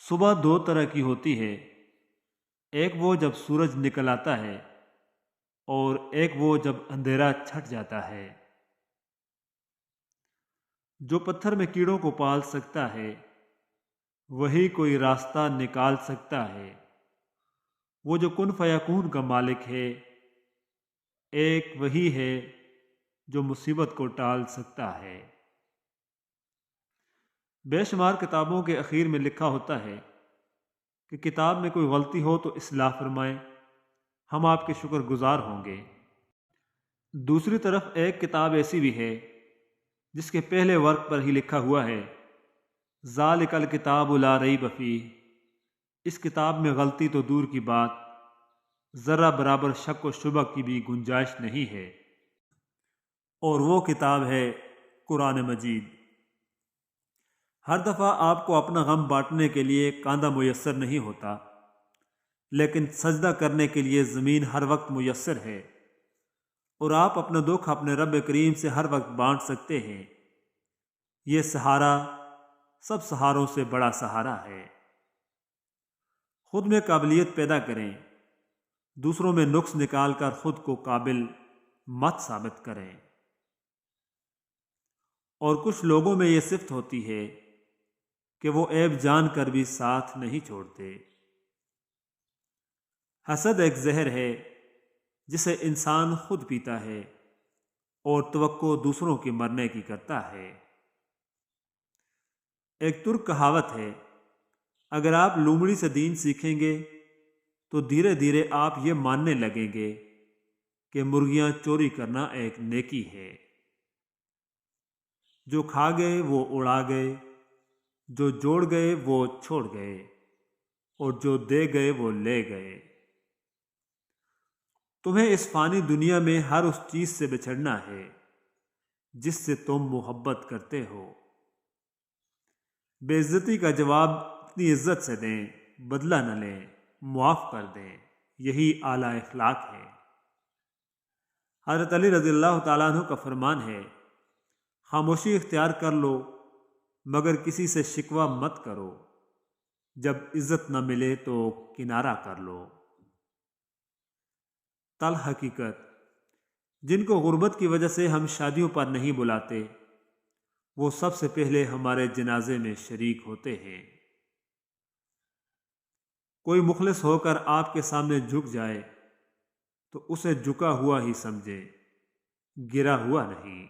صبح دو طرح کی ہوتی ہے، ایک وہ جب سورج نکل آتا ہے اور ایک وہ جب اندھیرا چھٹ جاتا ہے۔ جو پتھر میں کیڑوں کو پال سکتا ہے وہی کوئی راستہ نکال سکتا ہے۔ وہ جو کن فیکون کا مالک ہے، ایک وہی ہے جو مصیبت کو ٹال سکتا ہے۔ بے شمار کتابوں کے اخیر میں لکھا ہوتا ہے کہ کتاب میں کوئی غلطی ہو تو اصلاح فرمائیں، ہم آپ کے شکر گزار ہوں گے۔ دوسری طرف ایک کتاب ایسی بھی ہے جس کے پہلے ورق پر ہی لکھا ہوا ہے ذالک الکتاب لا ریب فیہ، اس کتاب میں غلطی تو دور کی بات، ذرہ برابر شک و شبہ کی بھی گنجائش نہیں ہے، اور وہ کتاب ہے قرآن مجید۔ ہر دفعہ آپ کو اپنا غم بانٹنے کے لیے کاندھا میسر نہیں ہوتا، لیکن سجدہ کرنے کے لیے زمین ہر وقت میسر ہے، اور آپ اپنا دکھ اپنے رب کریم سے ہر وقت بانٹ سکتے ہیں۔ یہ سہارا سب سہاروں سے بڑا سہارا ہے۔ خود میں قابلیت پیدا کریں، دوسروں میں نقص نکال کر خود کو قابل مت ثابت کریں۔ اور کچھ لوگوں میں یہ صفت ہوتی ہے کہ وہ عیب جان کر بھی ساتھ نہیں چھوڑتے۔ حسد ایک زہر ہے جسے انسان خود پیتا ہے اور توقع دوسروں کے مرنے کی کرتا ہے۔ ایک ترک کہاوت ہے، اگر آپ لومڑی سے دین سیکھیں گے تو دھیرے دھیرے آپ یہ ماننے لگیں گے کہ مرغیاں چوری کرنا ایک نیکی ہے۔ جو کھا گئے وہ اڑا گئے، جو جوڑ گئے وہ چھوڑ گئے، اور جو دے گئے وہ لے گئے۔ تمہیں اس فانی دنیا میں ہر اس چیز سے بچھڑنا ہے جس سے تم محبت کرتے ہو۔ بے عزتی کا جواب اپنی عزت سے دیں، بدلہ نہ لیں، معاف کر دیں، یہی اعلیٰ اخلاق ہے۔ حضرت علی رضی اللہ تعالیٰ عنہ کا فرمان ہے، خاموشی اختیار کر لو مگر کسی سے شکوہ مت کرو، جب عزت نہ ملے تو کنارہ کر لو۔ تل حقیقت، جن کو غربت کی وجہ سے ہم شادیوں پر نہیں بلاتے وہ سب سے پہلے ہمارے جنازے میں شریک ہوتے ہیں۔ کوئی مخلص ہو کر آپ کے سامنے جھک جائے تو اسے جھکا ہوا ہی سمجھے، گرا ہوا نہیں۔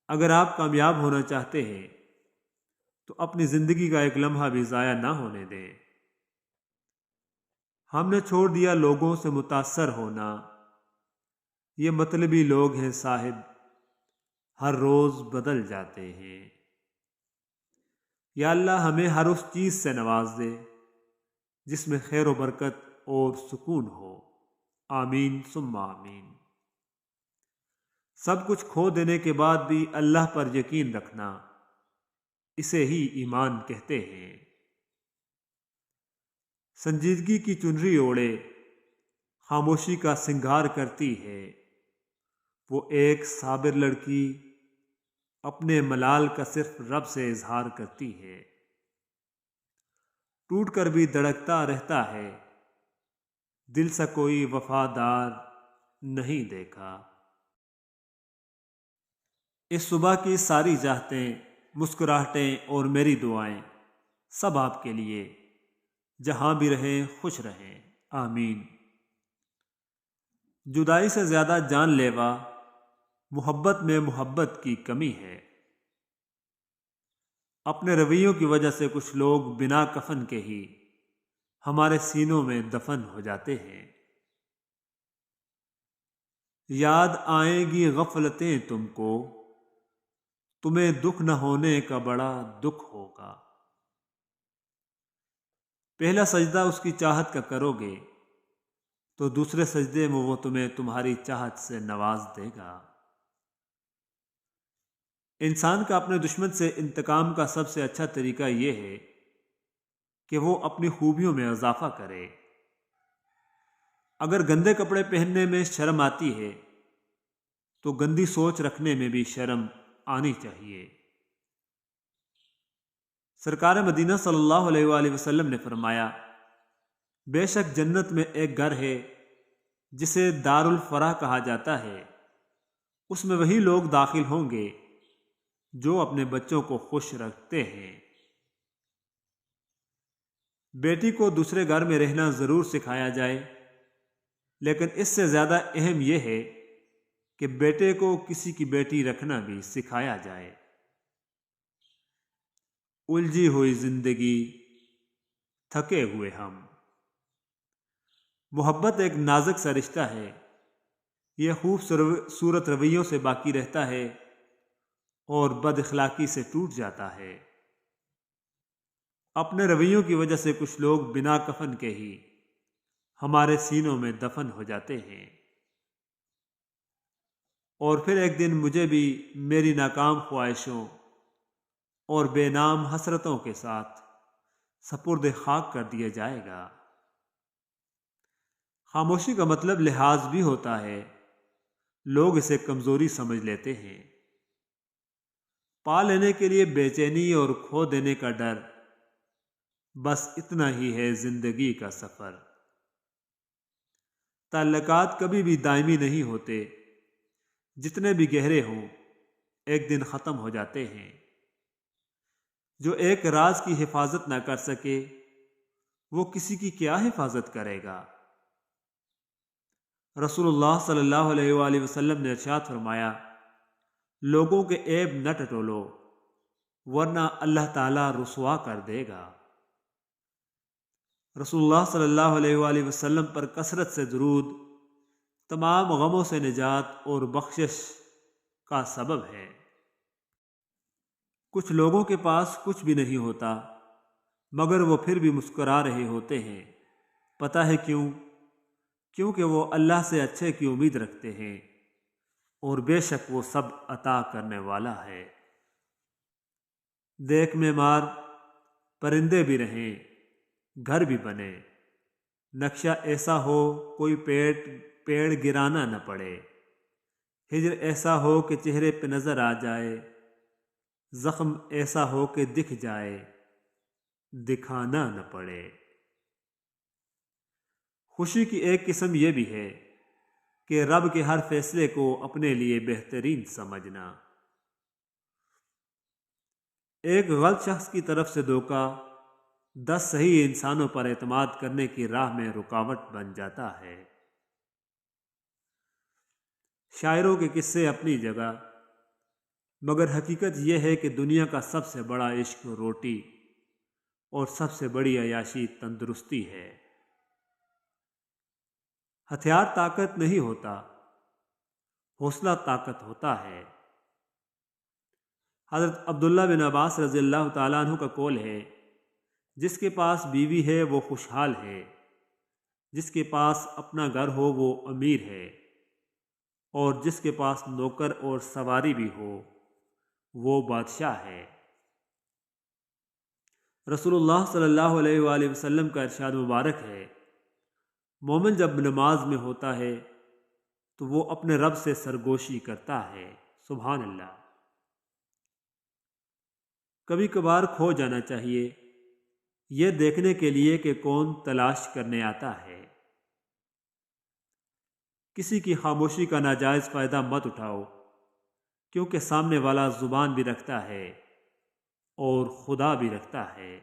اگر آپ کامیاب ہونا چاہتے ہیں تو اپنی زندگی کا ایک لمحہ بھی ضائع نہ ہونے دیں۔ ہم نے چھوڑ دیا لوگوں سے متاثر ہونا، یہ مطلبی لوگ ہیں صاحب، ہر روز بدل جاتے ہیں۔ یا اللہ ہمیں ہر اس چیز سے نواز دے جس میں خیر و برکت اور سکون ہو، آمین ثم آمین۔ سب کچھ کھو دینے کے بعد بھی اللہ پر یقین رکھنا، اسے ہی ایمان کہتے ہیں۔ سنجیدگی کی چنری اوڑھے، خاموشی کا سنگار کرتی ہے، وہ ایک صابر لڑکی اپنے ملال کا صرف رب سے اظہار کرتی ہے۔ ٹوٹ کر بھی دھڑکتا رہتا ہے، دل سا کوئی وفادار نہیں دیکھا۔ اس صبح کی ساری چاہتیں، مسکراہٹیں اور میری دعائیں سب آپ کے لیے، جہاں بھی رہیں خوش رہیں، آمین۔ جدائی سے زیادہ جان لیوا محبت میں محبت کی کمی ہے۔ اپنے رویوں کی وجہ سے کچھ لوگ بنا کفن کے ہی ہمارے سینوں میں دفن ہو جاتے ہیں۔ یاد آئیں گی غفلتیں تم کو، تمہیں دکھ نہ ہونے کا بڑا دکھ ہوگا۔ پہلا سجدہ اس کی چاہت کا کرو گے تو دوسرے سجدے میں وہ تمہیں تمہاری چاہت سے نواز دے گا۔ انسان کا اپنے دشمن سے انتقام کا سب سے اچھا طریقہ یہ ہے کہ وہ اپنی خوبیوں میں اضافہ کرے۔ اگر گندے کپڑے پہننے میں شرم آتی ہے تو گندی سوچ رکھنے میں بھی شرم آنی چاہیے۔ سرکار مدینہ صلی اللہ علیہ وآلہ وسلم نے فرمایا، بے شک جنت میں ایک گھر ہے جسے دار الفرح کہا جاتا ہے، اس میں وہی لوگ داخل ہوں گے جو اپنے بچوں کو خوش رکھتے ہیں۔ بیٹی کو دوسرے گھر میں رہنا ضرور سکھایا جائے، لیکن اس سے زیادہ اہم یہ ہے کہ بیٹے کو کسی کی بیٹی رکھنا بھی سکھایا جائے۔ الجھی ہوئی زندگی، تھکے ہوئے ہم۔ محبت ایک نازک سا رشتہ ہے، یہ خوبصورت رویوں سے باقی رہتا ہے اور بد اخلاقی سے ٹوٹ جاتا ہے۔ اپنے رویوں کی وجہ سے کچھ لوگ بنا کفن کے ہی ہمارے سینوں میں دفن ہو جاتے ہیں، اور پھر ایک دن مجھے بھی میری ناکام خواہشوں اور بے نام حسرتوں کے ساتھ سپرد خاک کر دیا جائے گا۔ خاموشی کا مطلب لحاظ بھی ہوتا ہے، لوگ اسے کمزوری سمجھ لیتے ہیں۔ پا لینے کے لیے بے چینی اور کھو دینے کا ڈر، بس اتنا ہی ہے زندگی کا سفر۔ تعلقات کبھی بھی دائمی نہیں ہوتے، جتنے بھی گہرے ہوں ایک دن ختم ہو جاتے ہیں۔ جو ایک راز کی حفاظت نہ کر سکے وہ کسی کی کیا حفاظت کرے گا؟ رسول اللہ صلی اللہ علیہ وآلہ وسلم نے ارشاد فرمایا، لوگوں کے عیب نہ ٹٹولو ورنہ اللہ تعالیٰ رسوا کر دے گا۔ رسول اللہ صلی اللہ علیہ وآلہ وسلم پر کثرت سے درود تمام غموں سے نجات اور بخشش کا سبب ہے۔ کچھ لوگوں کے پاس کچھ بھی نہیں ہوتا مگر وہ پھر بھی مسکرا رہے ہوتے ہیں، پتہ ہے کیوں؟ کیونکہ وہ اللہ سے اچھے کی امید رکھتے ہیں اور بے شک وہ سب عطا کرنے والا ہے۔ دیکھ معمار، پرندے بھی رہیں، گھر بھی بنے، نقشہ ایسا ہو کوئی پیڑ گرانا نہ پڑے، ہجر ایسا ہو کہ چہرے پہ نظر آ جائے، زخم ایسا ہو کہ دکھ جائے، دکھانا نہ پڑے۔ خوشی کی ایک قسم یہ بھی ہے کہ رب کے ہر فیصلے کو اپنے لیے بہترین سمجھنا۔ ایک غلط شخص کی طرف سے دھوکہ 10 صحیح انسانوں پر اعتماد کرنے کی راہ میں رکاوٹ بن جاتا ہے۔ شاعروں کے قصے اپنی جگہ، مگر حقیقت یہ ہے کہ دنیا کا سب سے بڑا عشق روٹی اور سب سے بڑی عیاشی تندرستی ہے۔ ہتھیار طاقت نہیں ہوتا، حوصلہ طاقت ہوتا ہے۔ حضرت عبداللہ بن عباس رضی اللہ تعالیٰ عنہ کا قول ہے، جس کے پاس بیوی ہے وہ خوشحال ہے، جس کے پاس اپنا گھر ہو وہ امیر ہے، اور جس کے پاس نوکر اور سواری بھی ہو وہ بادشاہ ہے۔ رسول اللہ صلی اللہ علیہ وآلہ وسلم کا ارشاد مبارک ہے، مومن جب نماز میں ہوتا ہے تو وہ اپنے رب سے سرگوشی کرتا ہے۔ سبحان اللہ۔ کبھی کبھار کھو جانا چاہیے، یہ دیکھنے کے لیے کہ کون تلاش کرنے آتا ہے۔ کسی کی خاموشی کا ناجائز فائدہ مت اٹھاؤ، کیونکہ سامنے والا زبان بھی رکھتا ہے اور خدا بھی رکھتا ہے۔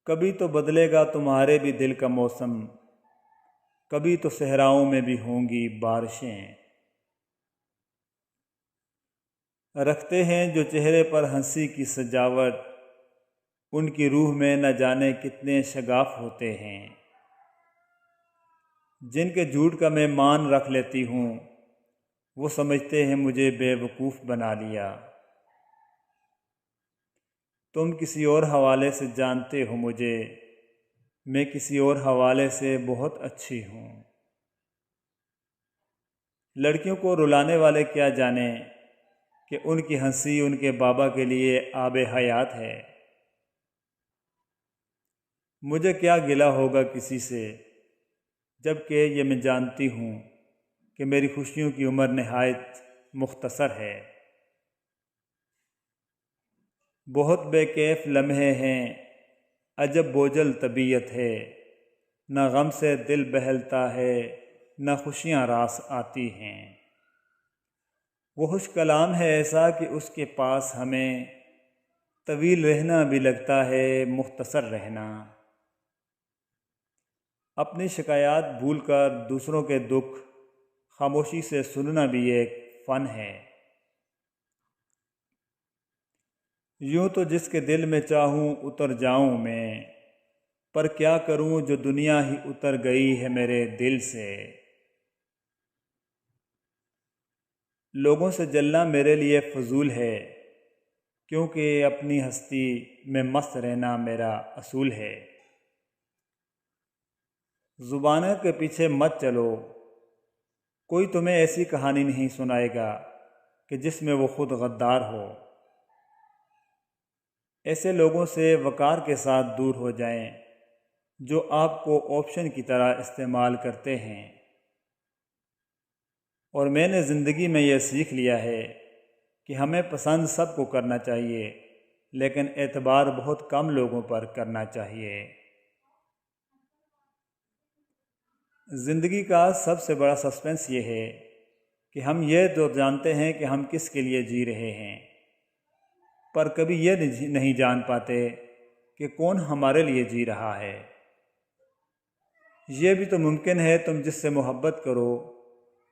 کبھی تو بدلے گا تمہارے بھی دل کا موسم، کبھی تو صحراؤں میں بھی ہوں گی بارشیں۔ رکھتے ہیں جو چہرے پر ہنسی کی سجاوٹ، ان کی روح میں نہ جانے کتنے شگاف ہوتے ہیں۔ جن کے جھوٹ کا میں مان رکھ لیتی ہوں وہ سمجھتے ہیں مجھے بے وقوف بنا لیا۔ تم کسی اور حوالے سے جانتے ہو مجھے، میں کسی اور حوالے سے بہت اچھی ہوں۔ لڑکیوں کو رلانے والے کیا جانیں کہ ان کی ہنسی ان کے بابا کے لیے آب حیات ہے۔ مجھے کیا گلہ ہوگا کسی سے، جبکہ یہ میں جانتی ہوں کہ میری خوشیوں کی عمر نہایت مختصر ہے۔ بہت بے کیف لمحے ہیں، عجب بوجھل طبیعت ہے، نہ غم سے دل بہلتا ہے، نہ خوشیاں راس آتی ہیں۔ وہ خوش کلام ہے ایسا کہ اس کے پاس ہمیں طویل رہنا بھی لگتا ہے مختصر رہنا۔ اپنی شکایات بھول کر دوسروں کے دکھ خاموشی سے سننا بھی ایک فن ہے۔ یوں تو جس کے دل میں چاہوں اتر جاؤں میں، پر کیا کروں جو دنیا ہی اتر گئی ہے میرے دل سے۔ لوگوں سے جلنا میرے لیے فضول ہے، کیونکہ اپنی ہستی میں مست رہنا میرا اصول ہے۔ زبانوں کے پیچھے مت چلو، کوئی تمہیں ایسی کہانی نہیں سنائے گا کہ جس میں وہ خود غدار ہو۔ ایسے لوگوں سے وقار کے ساتھ دور ہو جائیں جو آپ کو آپشن کی طرح استعمال کرتے ہیں۔ اور میں نے زندگی میں یہ سیکھ لیا ہے کہ ہمیں پسند سب کو کرنا چاہیے، لیکن اعتبار بہت کم لوگوں پر کرنا چاہیے۔ زندگی کا سب سے بڑا سسپنس یہ ہے کہ ہم یہ تو جانتے ہیں کہ ہم کس کے لیے جی رہے ہیں، پر کبھی یہ نہیں جان پاتے کہ کون ہمارے لیے جی رہا ہے۔ یہ بھی تو ممکن ہے تم جس سے محبت کرو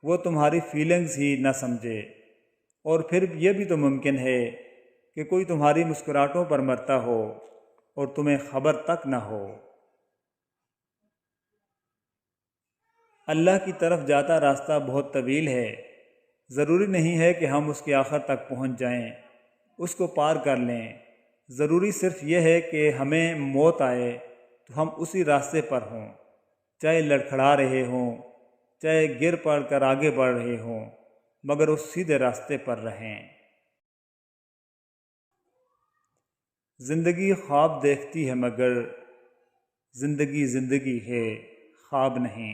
وہ تمہاری فیلنگز ہی نہ سمجھے، اور پھر یہ بھی تو ممکن ہے کہ کوئی تمہاری مسکراہٹوں پر مرتا ہو اور تمہیں خبر تک نہ ہو۔ اللہ کی طرف جاتا راستہ بہت طویل ہے، ضروری نہیں ہے کہ ہم اس کے آخر تک پہنچ جائیں، اس کو پار کر لیں۔ ضروری صرف یہ ہے کہ ہمیں موت آئے تو ہم اسی راستے پر ہوں، چاہے لڑکھڑا رہے ہوں، چاہے گر پڑ کر آگے بڑھ رہے ہوں، مگر اس سیدھے راستے پر رہیں۔ زندگی خواب دیکھتی ہے مگر زندگی زندگی ہے، خواب نہیں۔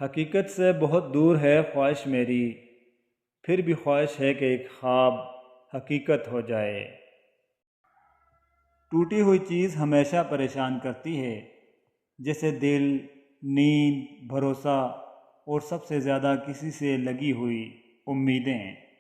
حقیقت سے بہت دور ہے خواہش میری، پھر بھی خواہش ہے کہ ایک خواب حقیقت ہو جائے۔ ٹوٹی ہوئی چیز ہمیشہ پریشان کرتی ہے، جیسے دل، نیند، بھروسہ اور سب سے زیادہ کسی سے لگی ہوئی امیدیں۔